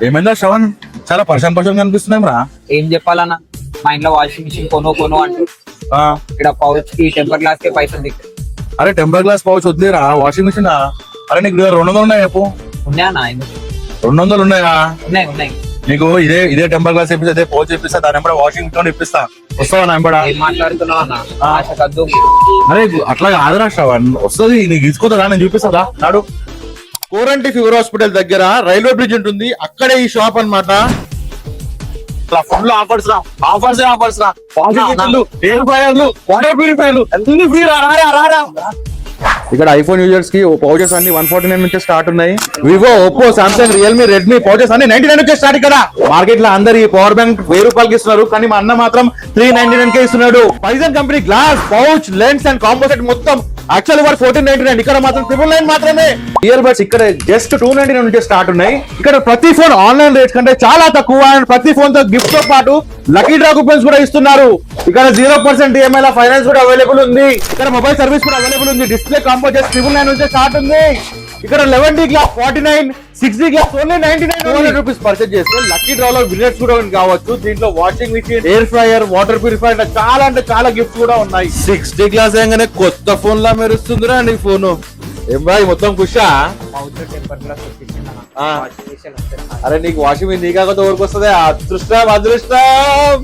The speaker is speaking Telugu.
ఏమైందా శ్రవణ్, చాలా పర్షన్ కనిపిస్తున్నాం రా. ఏం చెప్పాలన్నా, మా ఇంట్లో వాషింగ్ మిషన్ కొను అంటూ ఇక్కడ పౌచ్ కి టెంపర్ గ్లాస్ కి పైసలు దిక్కు అరే టెంపర్ గ్లాస్ పౌచ్ వద్దురా, వాషింగ్ మిషన్. అరే నీకు 200 ఉన్నాయి చెప్పు. ఉన్నాయన్నా? ఎందుకు 200 ఉన్నాయా? ఉన్నాయి. నీకు ఇదే టెంపర్ గ్లాస్ ఇప్పిస్తా, ఇదే పౌచ్ ఇప్పిస్తా, దాని ఎంబడ వాషింగ్ మిషన్ ఇప్పిస్తా. వస్తావా నా ఎంబడ? ఏం మాట్లాడుతున్నావు అన్న? ఆశ కద్దు. అరే అట్లా కాదురా శ్రవణ్, వస్తుంది నీకు తీసుకోదా, నేను చూపిస్తా నాడు. కోరంటి ఫీవర్ హాస్పిటల్ దగ్గర రైల్వే బ్రిడ్జ్ ఉంటుంది, అక్కడే ఈ షాప్ అన్నమాట. ఫుల్ ఆఫర్స్ రా, ఆఫర్స్ రా. ఎయిర్ ఫ్రైయర్లు, వాటర్ ప్యూరిఫైర్లు అన్ని ఫ్రీ రా. ఇక్కడ ఐఫోన్ యూజర్స్ కి పౌచెస్ అన్ని 149 నుంచి స్టార్ట్ ఉన్నాయి. Vivo, Oppo, Samsung, Realme, Redmi pouches అన్ని 99 నుంచి స్టార్ట్. ఇక్కడ మార్కెట్ లో అందరు ఈ పవర్ బ్యాంక్ 1000 రూపాయలకి ఇస్తున్నారు, కానీ మా అన్న మాత్రం 399 కే ఇస్తున్నాడు. పైజన్ company glass, pouch, lens and కాంపోసెట్ మొత్తం యాక్చువల్ 1499, ఇక్కడ మాత్రం 999 మాత్రమే. ఇయర్ బడ్స్ ఇక్కడ జస్ట్ 299 నుంచి స్టార్ట్ ఉన్నాయి. ఇక్కడ ప్రతి ఫోన్ ఆన్లైన్ రేట్స్ కంటే చాలా తక్కువ, అండ్ ప్రతి ఫోన్ తో గిఫ్ట్ తో పాటు లక్కీ డ్రా కూపన్స్ కూడా ఇస్తున్నారు. ఇక్కడ 0% ఈఎంఐ ఫైనాన్స్ కూడా అవైలబుల్ ఉంది. ఇక్కడ మొబైల్ సర్వీస్ కూడా అవైలబుల్ ఉంది. డిస్ప్లే కాంబో జస్ట్ 999 నుంచి స్టార్ట్ ఉంది. ఇక్కడ 11D glass 49, 6D glass only 99 rupees purchase చేస్తే లక్కీ డ్రా లో విన్నర్స్ కూడా కావచ్చు. దీంట్లో washing machine, air fryer, water purifier అంటే చాలా గిఫ్ట్స్ కూడా ఉన్నాయి. 6D గ్లాస్ ఏంగానే కొత్త ఫోన్ లా మెరుస్తుందిరా నీ ఫోను. ఏం బాయ్ మొత్తం ఖుషా? పౌచ్ టెంపర్ గ్లాస్ వచ్చిందన్న. అరే నీకు వాషింగ్ మిషన్ నీ కాకపోతే ఊరికి వస్తుంది. అదృష్టం.